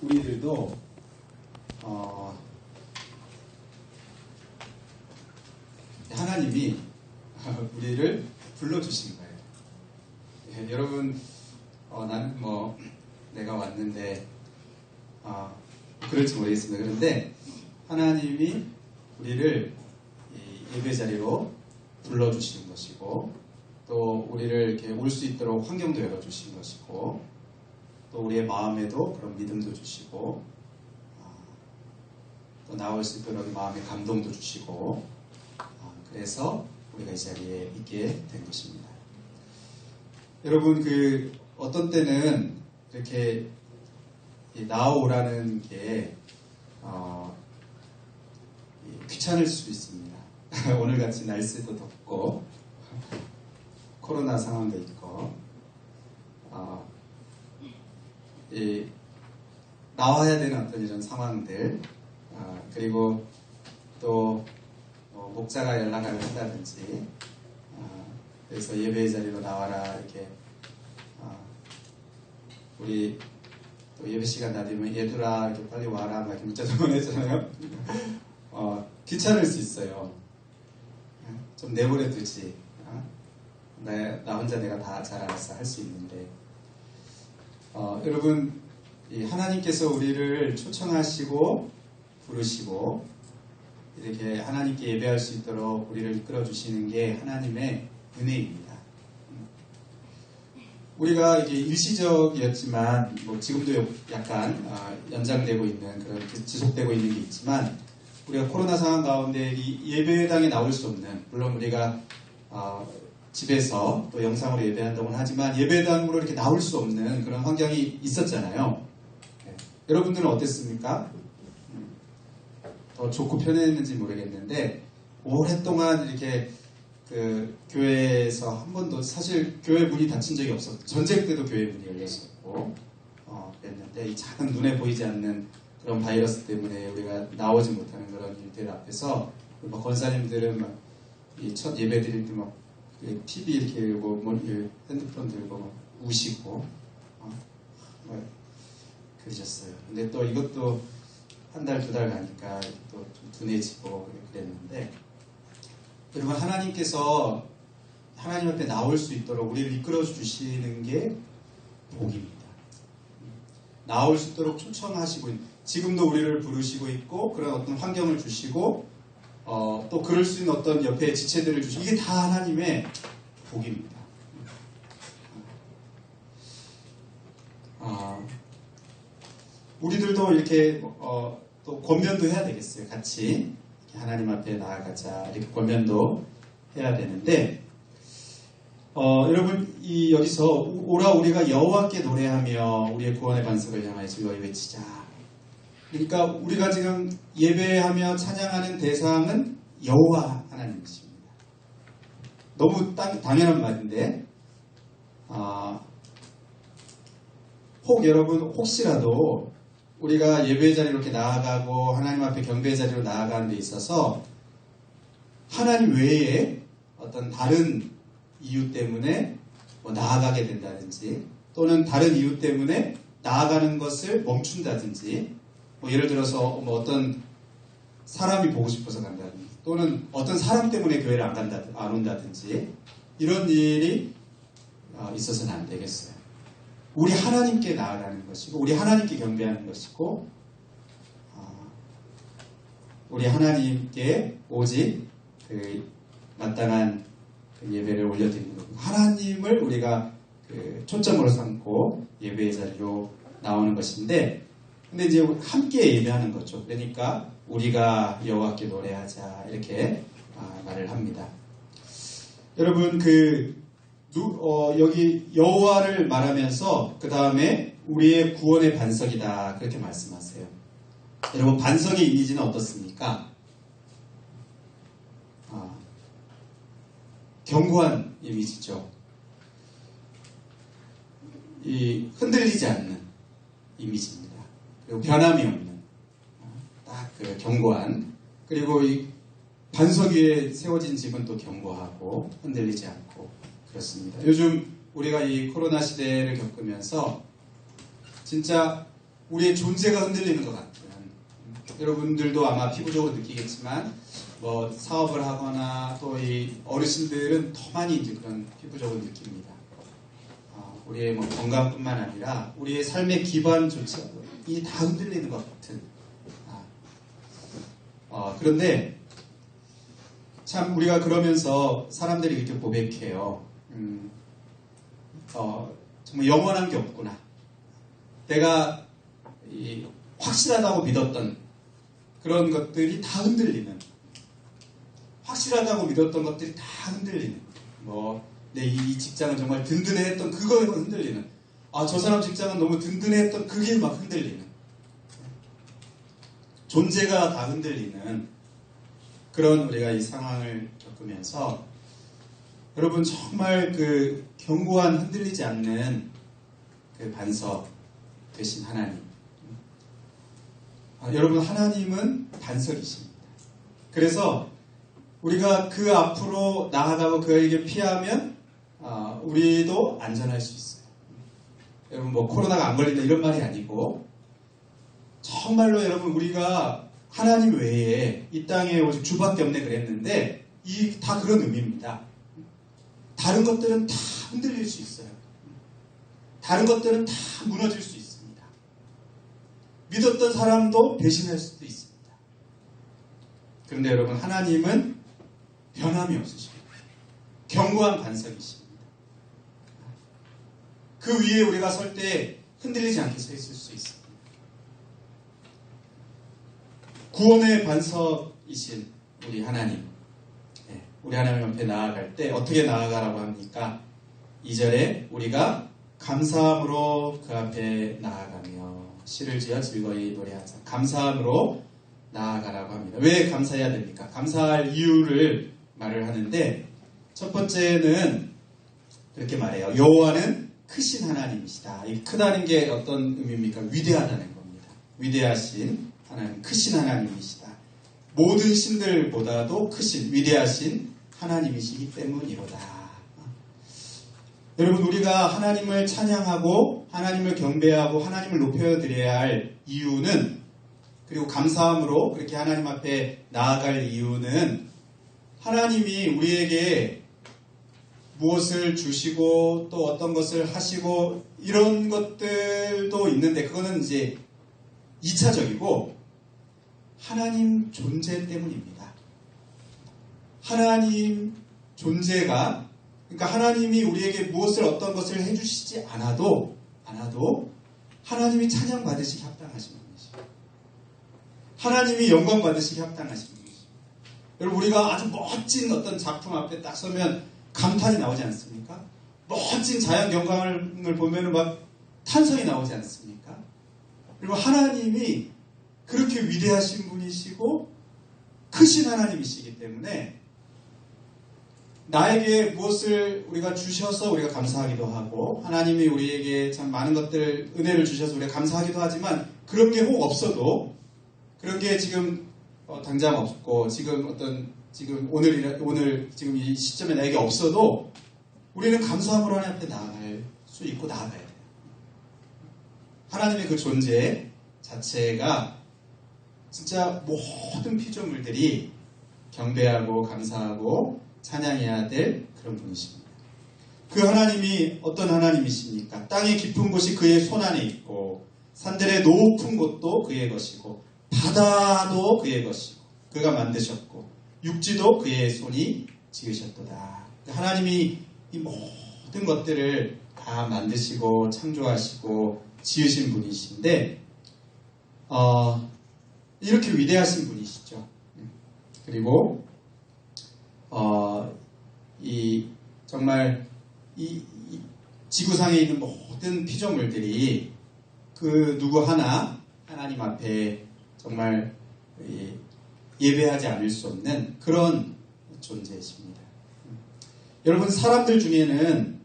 우리들도 하나님이 우리를 불러주신 거예요. 예, 여러분, 나는 내가 왔는데 그럴지 모르겠습니다. 그런데 하나님이 우리를 이 예배 자리로 불러주시는 것이고, 또 우리를 이렇게 올 수 있도록 환경도 열어주신 것이고, 또 우리의 마음에도 그런 믿음도 주시고, 또 나올 수 있도록 마음의 감동도 주시고, 그래서 우리가 이 자리에 있게 된 것입니다. 여러분, 어떤 때는 이렇게 나오라는 게 귀찮을 수도 있습니다. 오늘같이 날씨도 덥고 코로나 상황도 있고 나와야 되는 어떤 이런 상황들, 그리고 또 목사가 연락을 한다든지, 그래서 예배의 자리로 나와라, 이렇게 우리 또 예배 시간 다 되면 얘들아 이렇게 빨리 와라 막 이렇게 문자도 보내잖아요. 귀찮을 수 있어요. 좀 내버려 두지. 나 혼자 내가 다 잘 알아서 할 수 있는데, 여러분, 하나님께서 우리를 초청하시고 부르시고 이렇게 하나님께 예배할 수 있도록 우리를 이끌어주시는 게 하나님의 은혜입니다. 우리가 이게 일시적이었지만 지금도 약간 연장되고 있는, 그런 지속되고 있는 게 있지만, 우리가 코로나 상황 가운데 이 예배당에 나올 수 없는, 물론 우리가 집에서 또 영상으로 예배한다고는 하지만 예배당으로 이렇게 나올 수 없는 그런 환경이 있었잖아요. 네. 여러분들은 어땠습니까? 더 좋고 편했는지 모르겠는데, 오랫동안 이렇게 교회에서 한 번도, 사실 교회 문이 닫힌 적이 없었고, 전쟁 때도 교회 문이 열렸었고 그랬는데, 이 작은 눈에 보이지 않는 그런 바이러스 때문에 우리가 나오지 못하는 그런 일들 앞에서 권사님들은 이 첫 예배 드릴 때 TV 이렇게 들고 핸드폰 들고 우시고 그러셨어요. 근데 또 이것도 한 달, 두 달 가니까 또 좀 둔해지고 그랬는데, 여러분, 하나님께서 하나님 앞에 나올 수 있도록 우리를 이끌어 주시는 게 복입니다. 나올 수 있도록 초청하시고, 지금도 우리를 부르시고 있고, 그런 어떤 환경을 주시고, 또 그럴 수 있는 어떤 옆에 지체들을 주시고, 이게 다 하나님의 복입니다. 우리들도 이렇게 또 권면도 해야 되겠어요. 같이 하나님 앞에 나아가자, 이렇게 권면도 해야 되는데, 여러분, 여기서 오라 우리가 여호와께 노래하며 우리의 구원의 반석을 향하여 즐거이 외치자. 그러니까 우리가 지금 예배하며 찬양하는 대상은 여호와 하나님이십니다. 너무 당연한 말인데, 여러분, 혹시라도 우리가 예배의 자리로 이렇게 나아가고 하나님 앞에 경배의 자리로 나아가는 데 있어서 하나님 외에 어떤 다른 이유 때문에 나아가게 된다든지, 또는 다른 이유 때문에 나아가는 것을 멈춘다든지, 예를 들어서 어떤 사람이 보고 싶어서 간다든지, 또는 어떤 사람 때문에 교회를 안 온다든지, 이런 일이 있어서는 안 되겠어요. 우리 하나님께 나아가는 것이고, 우리 하나님께 경배하는 것이고, 우리 하나님께 오직 마땅한 예배를 올려드리는 거고, 하나님을 우리가 초점으로 삼고 예배의 자리로 나오는 것인데, 근데 이제 함께 예배하는 거죠. 그러니까 우리가 여호와께 노래하자, 이렇게 말을 합니다. 여러분, 여기 여호와를 말하면서 그 다음에 우리의 구원의 반석이다, 그렇게 말씀하세요. 여러분, 반석의 이미지는 어떻습니까? 견고한 이미지죠. 흔들리지 않는 이미지입니다. 그리고 변함이 없는, 딱 견고한, 그리고 이 반석 위에 세워진 집은 또 견고하고 흔들리지 않고 그렇습니다. 요즘 우리가 이 코로나 시대를 겪으면서 진짜 우리의 존재가 흔들리는 것 같은, 여러분들도 아마 피부적으로 느끼겠지만 뭐 사업을 하거나 또 이 어르신들은 더 많이 이제 그런 피부적으로 느낍니다. 우리의 뭐 건강뿐만 아니라 우리의 삶의 기반조차 이 다 흔들리는 것 같은. 그런데 참 우리가 그러면서 사람들이 이렇게 고백해요. 정말 영원한 게 없구나. 내가 확실하다고 믿었던 그런 것들이 다 흔들리는, 확실하다고 믿었던 것들이 다 흔들리는, 내 이 직장은 정말 든든해했던 그거에 흔들리는, 저 사람 직장은 너무 든든해했던 그게 막 흔들리는, 존재가 다 흔들리는 그런 우리가 이 상황을 겪으면서 여러분 정말 그 견고한 흔들리지 않는 그 반석 되신 하나님, 여러분 하나님은 반석이십니다. 그래서 우리가 그 앞으로 나아가고 그에게 피하면 우리도 안전할 수 있어요. 여러분 뭐 코로나가 안 걸린다 이런 말이 아니고 정말로 여러분 우리가 하나님 외에 이 땅에 오직 주밖에 없네 그랬는데 다 그런 의미입니다. 다른 것들은 다 흔들릴 수 있어요. 다른 것들은 다 무너질 수 있습니다. 믿었던 사람도 배신할 수도 있습니다. 그런데 여러분 하나님은 변함이 없으십니다. 견고한 반석이십니다. 그 위에 우리가 설 때 흔들리지 않게 서 있을 수 있습니다. 구원의 반석이신 우리 하나님, 우리 하나님 앞에 나아갈 때 어떻게 나아가라고 합니까? 2절에 우리가 감사함으로 그 앞에 나아가며 시를 지어 즐거이 노래하자. 감사함으로 나아가라고 합니다. 왜 감사해야 됩니까? 감사할 이유를 말을 하는데 첫 번째는 그렇게 말해요. 여호와는 크신 하나님이시다. 이 크다는 게 어떤 의미입니까? 위대하다는 겁니다. 위대하신 하나님, 크신 하나님이시다. 모든 신들보다도 크신, 위대하신 하나님이시기 때문이로다. 여러분 우리가 하나님을 찬양하고 하나님을 경배하고 하나님을 높여드려야 할 이유는, 그리고 감사함으로 그렇게 하나님 앞에 나아갈 이유는 하나님이 우리에게 무엇을 주시고 또 어떤 것을 하시고 이런 것들도 있는데 그거는 이제 2차적이고 하나님 존재 때문입니다. 하나님 존재가, 그러니까 하나님이 우리에게 무엇을 어떤 것을 해주시지 않아도 하나님이 찬양 받으시기 합당하신 분이시죠. 하나님이 영광 받으시기 합당하신 분이시죠. 여러분 우리가 아주 멋진 어떤 작품 앞에 딱 서면 감탄이 나오지 않습니까? 멋진 자연 경관을 보면 막 탄성이 나오지 않습니까? 그리고 하나님이 그렇게 위대하신 분이시고 크신 하나님이시기 때문에 나에게 무엇을 우리가 주셔서 우리가 감사하기도 하고 하나님이 우리에게 참 많은 것들 은혜를 주셔서 우리가 감사하기도 하지만 그런 게 혹 없어도, 그런 게 지금 당장 없고 지금 오늘 지금 이 시점에 나에게 없어도 우리는 감사함으로 하나님 앞에 나아갈 수 있고 나아가야 돼요. 하나님의 그 존재 자체가 진짜 모든 피조물들이 경배하고 감사하고 찬양해야 될 그런 분이십니다. 그 하나님이 어떤 하나님이십니까? 땅의 깊은 곳이 그의 손 안에 있고 산들의 높은 곳도 그의 것이고 바다도 그의 것이고 그가 만드셨고 육지도 그의 손이 지으셨도다. 하나님이 이 모든 것들을 다 만드시고 창조하시고 지으신 분이신데 이렇게 위대하신 분이시죠. 그리고 정말 이 지구상에 있는 모든 피조물들이 그 누구 하나 하나님 앞에 정말 예배하지 않을 수 없는 그런 존재이십니다. 여러분 사람들 중에는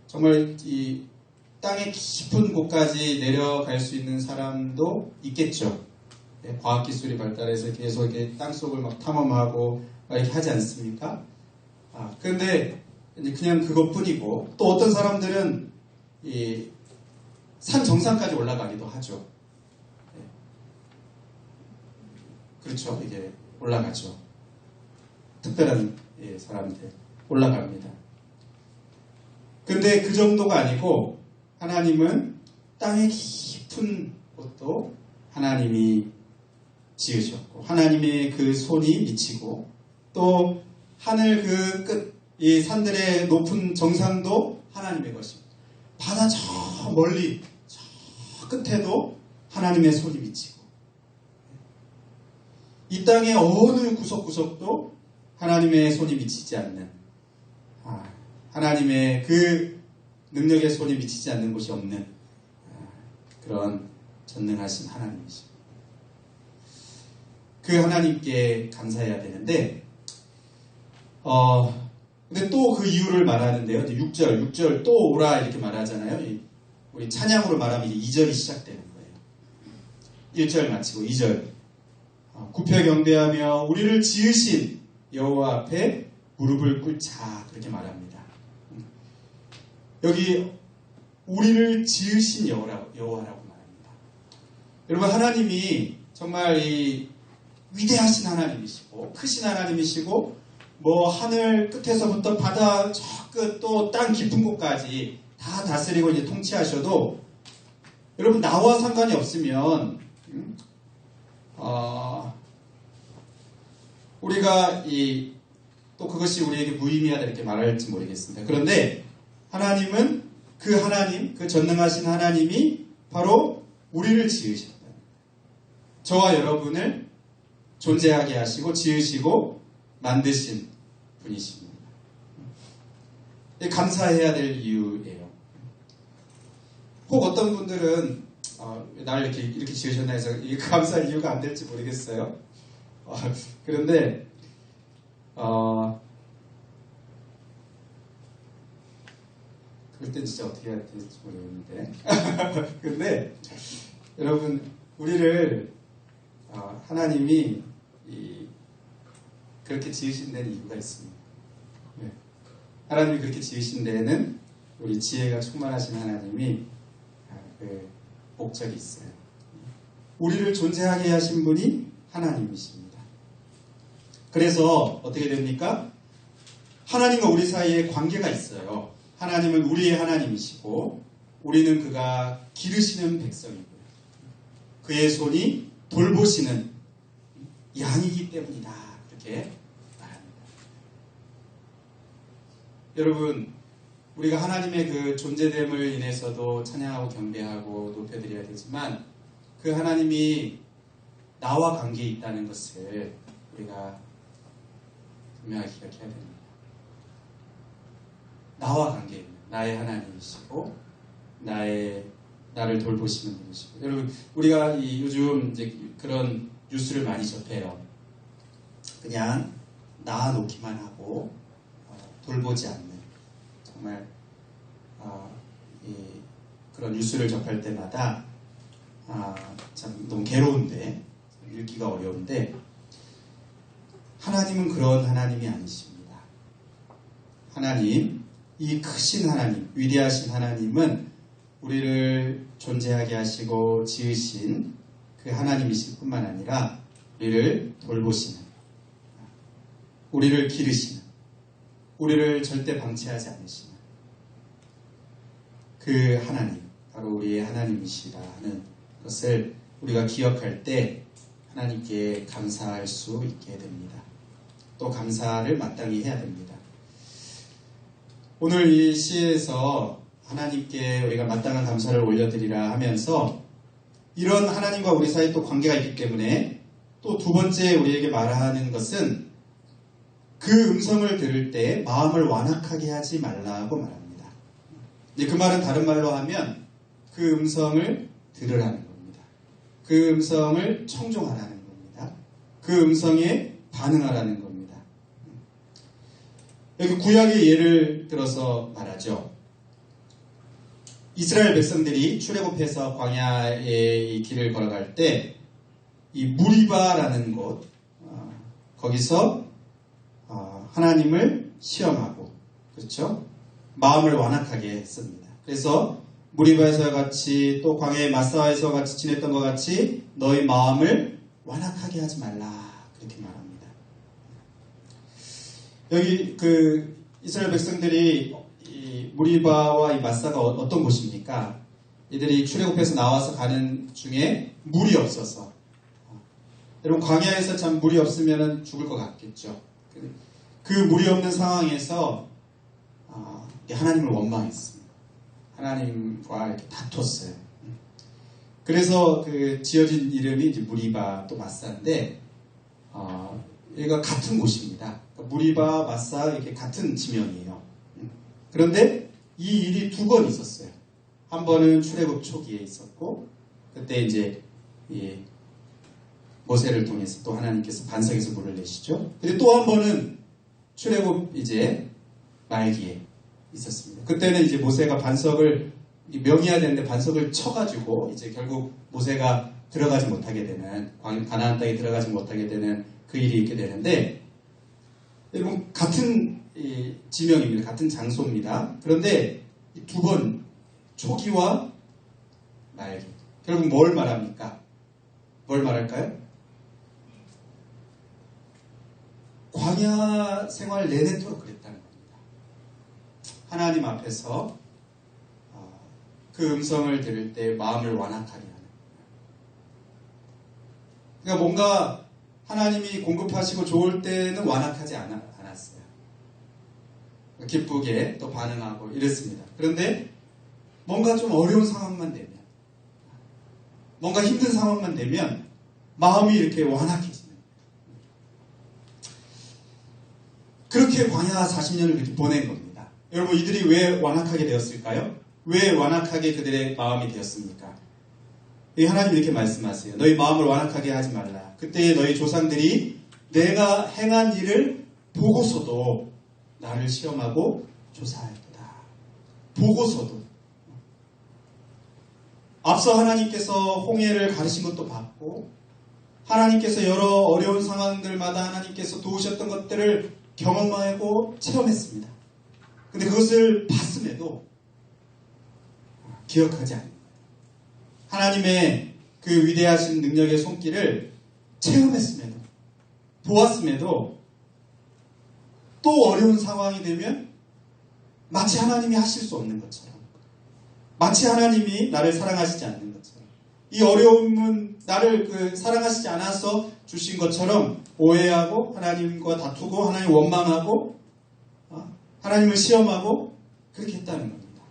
정말 이 땅의 깊은 곳까지 내려갈 수 있는 사람도 있겠죠. 과학기술이 발달해서 계속 이렇게 땅속을 막 탐험하고 막 이렇게 하지 않습니까? 그런데 그냥 그것뿐이고 또 어떤 사람들은 정상까지 올라가기도 하죠. 네. 그렇죠. 이게 올라가죠. 특별한 사람들 올라갑니다. 근데 그 정도가 아니고 하나님은 땅의 깊은 곳도 하나님이 지으셨고 하나님의 그 손이 미치고 또 하늘 그 끝, 이 산들의 높은 정상도 하나님의 것입니다. 바다 저 멀리 저 끝에도 하나님의 손이 미치고 이 땅의 어느 구석구석도 하나님의 손이 미치지 않는 하나님의 그 능력의 손이 미치지 않는 곳이 없는 그런 전능하신 하나님이십니다. 그 하나님께 감사해야 되는데 근데 또 그 이유를 말하는데요. 6절 또 오라 이렇게 말하잖아요. 우리 찬양으로 말하면 이제 2절이 시작되는 거예요. 1절 마치고 2절 굽혀 경배하며 우리를 지으신 여호와 앞에 무릎을 꿇자 그렇게 말합니다. 여기 우리를 지으신 여호와라고 말합니다. 여러분 하나님이 정말 이 위대하신 하나님이시고 크신 하나님이시고 뭐 하늘 끝에서부터 바다 저 끝 또 땅 깊은 곳까지 다 다스리고 이제 통치하셔도 여러분 나와 상관이 없으면 우리가 또 그것이 우리에게 무의미하다 이렇게 말할지 모르겠습니다. 그런데 하나님은 그 하나님, 그 전능하신 하나님이 바로 우리를 지으셨다. 저와 여러분을 존재하게 하시고 지으시고 만드신 분이십니다. 감사해야 될 이유예요. 혹 어떤 분들은 날 이렇게 지으셨나 해서 이게 감사할 이유가 안 될지 모르겠어요. 그런데 그럴 땐 진짜 어떻게 해야 될지 모르겠는데 근데 여러분 우리를 하나님이 그렇게 지으신 데는 이유가 있습니다. 네. 하나님이 그렇게 지으신 데에는 우리 지혜가 충만하신 하나님이 그 목적이 있어요. 우리를 존재하게 하신 분이 하나님이십니다. 그래서 어떻게 됩니까? 하나님과 우리 사이에 관계가 있어요. 하나님은 우리의 하나님이시고 우리는 그가 기르시는 백성이고요. 그의 손이 돌보시는 양이기 때문이다. 이렇게 말합니다. 여러분 우리가 하나님의 그 존재됨을 인해서도 찬양하고 경배하고 높여드려야 되지만 그 하나님이 나와 관계에 있다는 것을 우리가 분명하게 기억해야 됩니다. 나와 관계 있는 나의 하나님이시고 나를 돌보시는 분이시고 여러분 우리가 요즘 이제 그런 뉴스를 많이 접해요. 그냥 낳아놓기만 하고 돌보지 않는 정말 그런 뉴스를 접할 때마다 참 너무 괴로운데 읽기가 어려운데 하나님은 그런 하나님이 아니십니다. 하나님 이 크신 하나님 위대하신 하나님은 우리를 존재하게 하시고 지으신 그 하나님이실 뿐만 아니라 우리를 돌보시는 우리를 기르시는 우리를 절대 방치하지 않으시는 그 하나님 바로 우리의 하나님이시라는 것을 우리가 기억할 때 하나님께 감사할 수 있게 됩니다. 또 감사를 마땅히 해야 됩니다. 오늘 이 시에서 하나님께 우리가 마땅한 감사를 올려드리라 하면서 이런 하나님과 우리 사이에 또 관계가 있기 때문에 또 두 번째 우리에게 말하는 것은 그 음성을 들을 때 마음을 완악하게 하지 말라고 말합니다. 그 말은 다른 말로 하면 그 음성을 들으라는 겁니다. 그 음성을 청종하라는 겁니다. 그 음성에 반응하라는 겁니다. 여기 구약의 예를 들어서 말하죠. 이스라엘 백성들이 출애굽해서 광야의 이 길을 걸어갈 때 이 무리바라는 곳 거기서 하나님을 시험하고 그렇죠? 마음을 완악하게 했습니다. 그래서 무리바에서와 같이 또 광야의 마사에서 같이 지냈던 것 같이 너희 마음을 완악하게 하지 말라. 그렇게 말합니다. 여기 그 이스라엘 백성들이 이 무리바와 이 마사가 어떤 곳입니까? 이들이 출애굽해서 나와서 가는 중에 물이 없어서, 여러분 광야에서 참 물이 없으면 죽을 것 같겠죠. 그 물이 없는 상황에서 하나님을 원망했습니다. 하나님과 이렇게 다퉜어요. 그래서 그 지어진 이름이 이제 무리바 또 마사인데, 여기가 같은 곳입니다. 그러니까 무리바, 마사 이렇게 같은 지명이에요. 그런데 이 일이 두 번 있었어요. 한 번은 출애굽 초기에 있었고, 그때 이제 모세를 통해서 또 하나님께서 반석에서 물을 내시죠. 근데 또 한 번은 출애굽 이제 말기에 있었습니다. 그때는 이제 모세가 반석을 명해야 되는데 반석을 쳐가지고 이제 결국 모세가 들어가지 못하게 되는, 가나안 땅에 들어가지 못하게 되는 그 일이 있게 되는데, 여러분 같은 지명입니다. 같은 장소입니다. 그런데 두 번 초기와 말기, 결국 뭘 말합니까? 뭘 말할까요? 광야 생활 내내토록 그랬다는 겁니다. 하나님 앞에서 그 음성을 들을 때 마음을 완악하게 하는. 그러니까 뭔가 하나님이 공급하시고 좋을 때는 완악하지 않았어요. 기쁘게 또 반응하고 이랬습니다. 그런데 뭔가 좀 어려운 상황만 되면, 뭔가 힘든 상황만 되면 마음이 이렇게 완악해지는. 그렇게 광야 40년을 그렇게 보낸 겁니다. 여러분 이들이 왜 완악하게 되었을까요? 왜 완악하게 그들의 마음이 되었습니까? 하나님 이렇게 말씀하세요. 너희 마음을 완악하게 하지 말라. 그때 너희 조상들이 내가 행한 일을 보고서도 나를 시험하고 조사하였도다. 보고서도. 앞서 하나님께서 홍해를 가르신 것도 봤고, 하나님께서 여러 어려운 상황들마다 하나님께서 도우셨던 것들을 경험하고 체험했습니다. 근데 그것을 봤음에도 기억하지 않습니다. 하나님의 그 위대하신 능력의 손길을 체험했음에도, 보았음에도 또 어려운 상황이 되면 마치 하나님이 하실 수 없는 것처럼, 마치 하나님이 나를 사랑하시지 않는 것처럼, 이 어려움은 나를 사랑하시지 않아서 주신 것처럼 오해하고 하나님과 다투고 하나님 원망하고 하나님을 시험하고 그렇게 했다는 겁니다.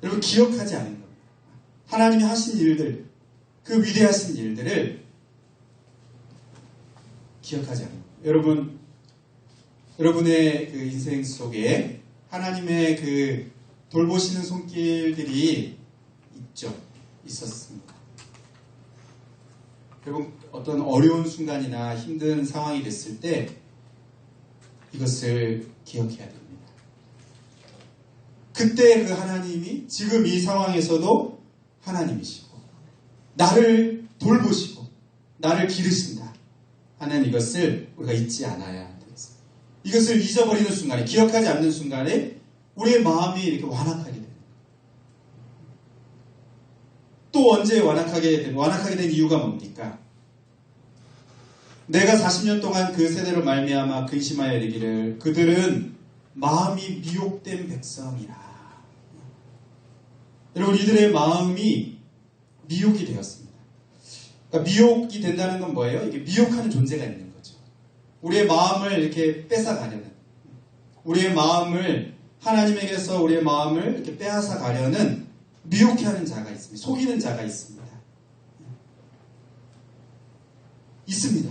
여러분 기억하지 않은 겁니다. 하나님이 하신 일들, 그 위대하신 일들을 기억하지 않는 겁니다. 여러분의 그 인생 속에 하나님의 그 돌보시는 손길들이 있었습니다. 여러분 어떤 어려운 순간이나 힘든 상황이 됐을 때 이것을 기억해야 됩니다. 그때 그 하나님이 지금 이 상황에서도 하나님이시고 나를 돌보시고 나를 기르신다 하는 이것을 우리가 잊지 않아야 되겠습니다. 이것을 잊어버리는 순간에, 기억하지 않는 순간에 우리의 마음이 이렇게 완악하게 됩니다. 또 언제 완악하게 된 이유가 뭡니까? 내가 40년 동안 그 세대로 말미암아 근심하여 이르기를 그들은 마음이 미혹된 백성이라. 여러분 이들의 마음이 미혹이 되었습니다. 그러니까 미혹이 된다는 건 뭐예요? 이게 미혹하는 존재가 있는 거죠. 우리의 마음을 이렇게 뺏어가려는, 우리의 마음을 하나님에게서 우리의 마음을 이렇게 빼앗아 가려는 미혹해하는 자가 있습니다. 속이는 자가 있습니다.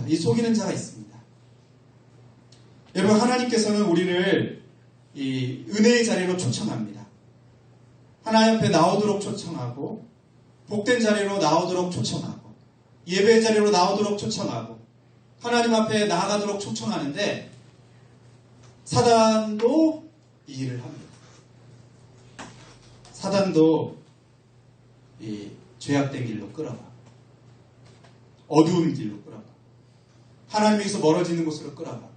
이 속이는 자가 있습니다. 여러분 하나님께서는 우리를 이 은혜의 자리로 초청합니다. 하나님 앞에 나오도록 초청하고, 복된 자리로 나오도록 초청하고, 예배의 자리로 나오도록 초청하고, 하나님 앞에 나아가도록 초청하는데 사단도 이 일을 합니다. 사단도 이 죄악된 길로 끌어가, 어두운 길로 끌어가, 하나님에게서 멀어지는 곳으로 끌어가,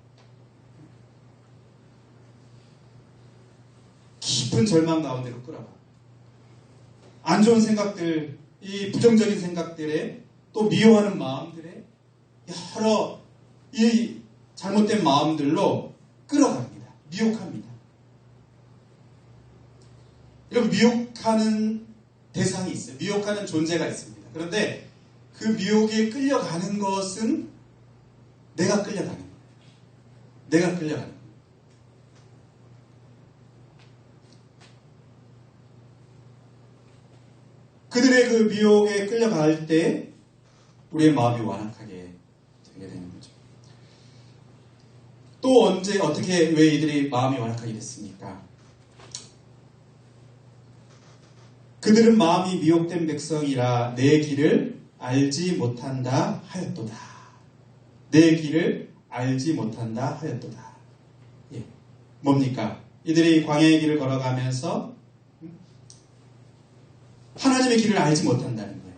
깊은 깊은 절망 가운데로 끌어가. 안 좋은 생각들, 이 부정적인 생각들에 또 미워하는 마음들에 여러 이 잘못된 마음들로 끌어갑니다. 미혹합니다. 이런 미혹하는 대상이 있어요. 미혹하는 존재가 있습니다. 그런데 그 미혹에 끌려가는 것은 내가 끌려가는 거예요. 내가 끌려가는 거예요. 그들의 그 미혹에 끌려갈 때 우리의 마음이 완악하게 되게 되는 거죠. 또 언제 어떻게 왜 이들이 마음이 완악하게 됐습니까? 그들은 마음이 미혹된 백성이라 내 길을 알지 못한다 하였도다. 내 길을 알지 못한다 하였도다. 예. 뭡니까? 이들이 광야의 길을 걸어가면서 하나님의 길을 알지 못한다는 거예요.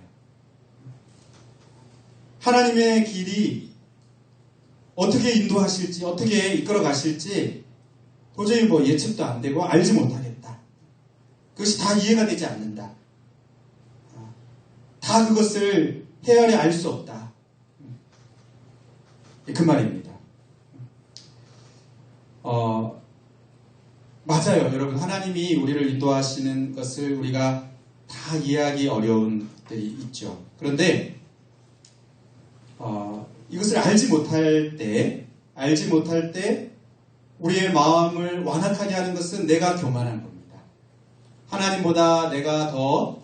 하나님의 길이 어떻게 인도하실지, 어떻게 이끌어 가실지 도저히 예측도 안 되고 알지 못하겠다. 그것이 다 이해가 되지 않는다. 다 그것을 헤아려 알 수 없다. 그 말입니다. 맞아요. 여러분, 하나님이 우리를 인도하시는 것을 우리가 다 이해하기 어려운 것들이 있죠. 그런데 이것을 알지 못할 때 우리의 마음을 완악하게 하는 것은 내가 교만한 겁니다. 하나님보다 내가 더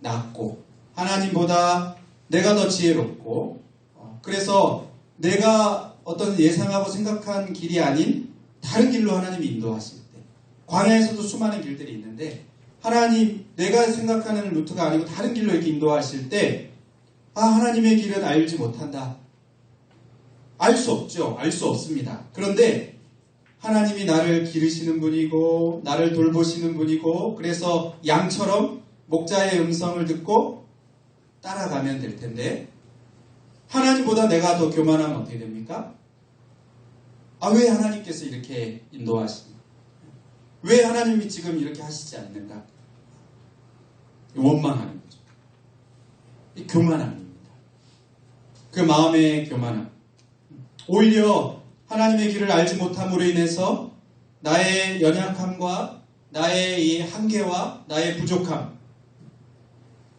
낫고 하나님보다 내가 더 지혜롭고 그래서 내가 어떤 예상하고 생각한 길이 아닌 다른 길로 하나님이 인도하실 때 광야에서도 수많은 길들이 있는데 하나님 내가 생각하는 루트가 아니고 다른 길로 이렇게 인도하실 때 하나님의 길은 알지 못한다. 알 수 없죠. 알 수 없습니다. 그런데 하나님이 나를 기르시는 분이고 나를 돌보시는 분이고 그래서 양처럼 목자의 음성을 듣고 따라가면 될 텐데 하나님보다 내가 더 교만하면 어떻게 됩니까? 왜 하나님께서 이렇게 인도하시나? 왜 하나님이 지금 이렇게 하시지 않는가? 원망하는 거죠. 이 교만함입니다. 그 마음의 교만함. 오히려 하나님의 길을 알지 못함으로 인해서 나의 연약함과 나의 이 한계와 나의 부족함.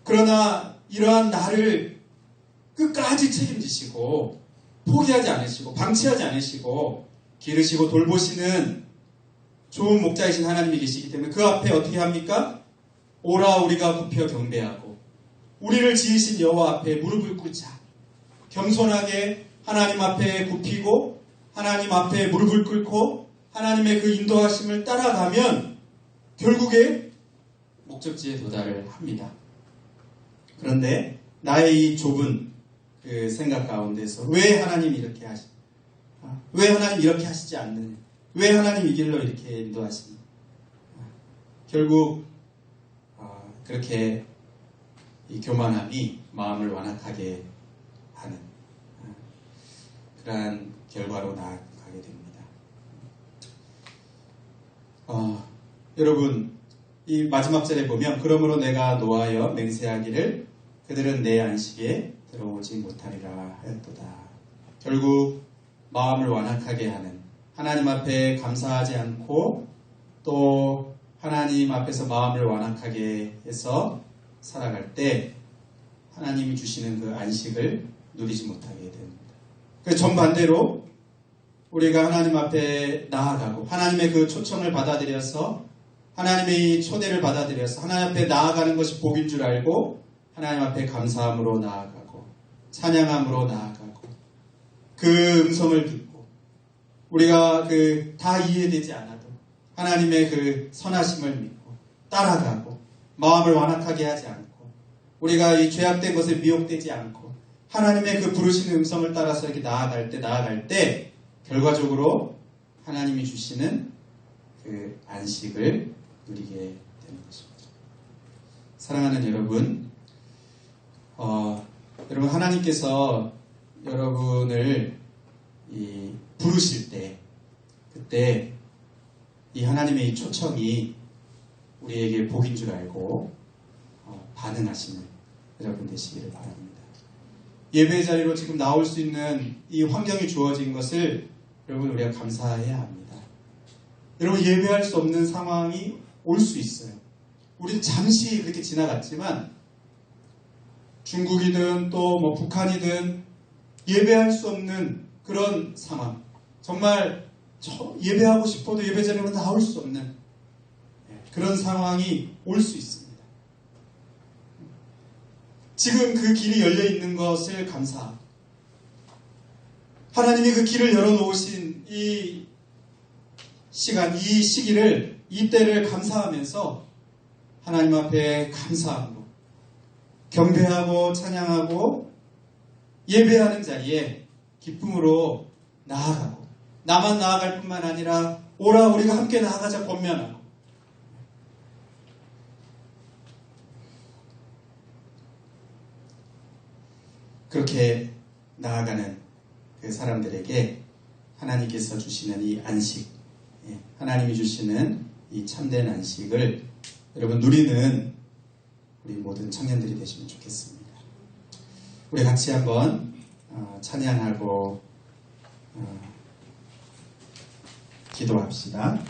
그러나 이러한 나를 끝까지 책임지시고 포기하지 않으시고 방치하지 않으시고 기르시고 돌보시는 좋은 목자이신 하나님이 계시기 때문에 그 앞에 어떻게 합니까? 오라 우리가 굽혀 경배하고 우리를 지으신 여호와 앞에 무릎을 꿇자. 겸손하게 하나님 앞에 굽히고 하나님 앞에 무릎을 꿇고 하나님의 그 인도하심을 따라가면 결국에 목적지에 도달을 합니다. 그런데 나의 이 좁은 그 생각 가운데서 왜 하나님 이렇게 왜 하나님 이렇게 하시지 않느냐? 왜 하나님 이 길로 이렇게 인도하시냐? 결국 그렇게 이 교만함이 마음을 완악하게 하는 그러한 결과로 나아가게 됩니다. 여러분 이 마지막 절에 보면 그러므로 내가 노하여 맹세하기를 그들은 내 안식에 들어오지 못하리라 하였도다. 결국 마음을 완악하게 하는 하나님 앞에 감사하지 않고 또 하나님 앞에서 마음을 완악하게 해서 살아갈 때 하나님이 주시는 그 안식을 누리지 못하게 됩니다. 그 정반대로 우리가 하나님 앞에 나아가고 하나님의 그 초청을 받아들여서 하나님의 이 초대를 받아들여서 하나님 앞에 나아가는 것이 복인 줄 알고 하나님 앞에 감사함으로 나아가고 찬양함으로 나아가고 그 음성을 듣고 우리가 다 이해되지 않아도 하나님의 그 선하심을 믿고 따라가고 마음을 완악하게 하지 않고 우리가 이 죄악된 것에 미혹되지 않고 하나님의 그 부르시는 음성을 따라서 이렇게 나아갈 때 결과적으로 하나님이 주시는 그 안식을 누리게 되는 것입니다. 사랑하는 여러분, 여러분 하나님께서 여러분을 부르실 때 그때 이 하나님의 이 초청이 우리에게 복인 줄 알고 반응하시는 여러분 되시기를 바랍니다. 예배의 자리로 지금 나올 수 있는 이 환경이 주어진 것을 여러분 우리가 감사해야 합니다. 여러분 예배할 수 없는 상황이 올 수 있어요. 우리는 잠시 그렇게 지나갔지만 중국이든 또 뭐 북한이든 예배할 수 없는 그런 상황, 정말 예배하고 싶어도 예배 자리로 나올 수 없는 그런 상황이 올 수 있습니다. 지금 그 길이 열려 있는 것을 감사하고 하나님이 그 길을 열어놓으신 이 시간, 이 시기를, 이 때를 감사하면서 하나님 앞에 감사하고 경배하고 찬양하고 예배하는 자리에 기쁨으로 나아가고 나만 나아갈 뿐만 아니라 오라 우리가 함께 나아가자 권면하고 그렇게 나아가는 그 사람들에게 하나님께서 주시는 이 안식, 하나님이 주시는 이 참된 안식을 여러분 누리는 우리 모든 청년들이 되시면 좋겠습니다. 우리 같이 한번 찬양하고 기도합시다.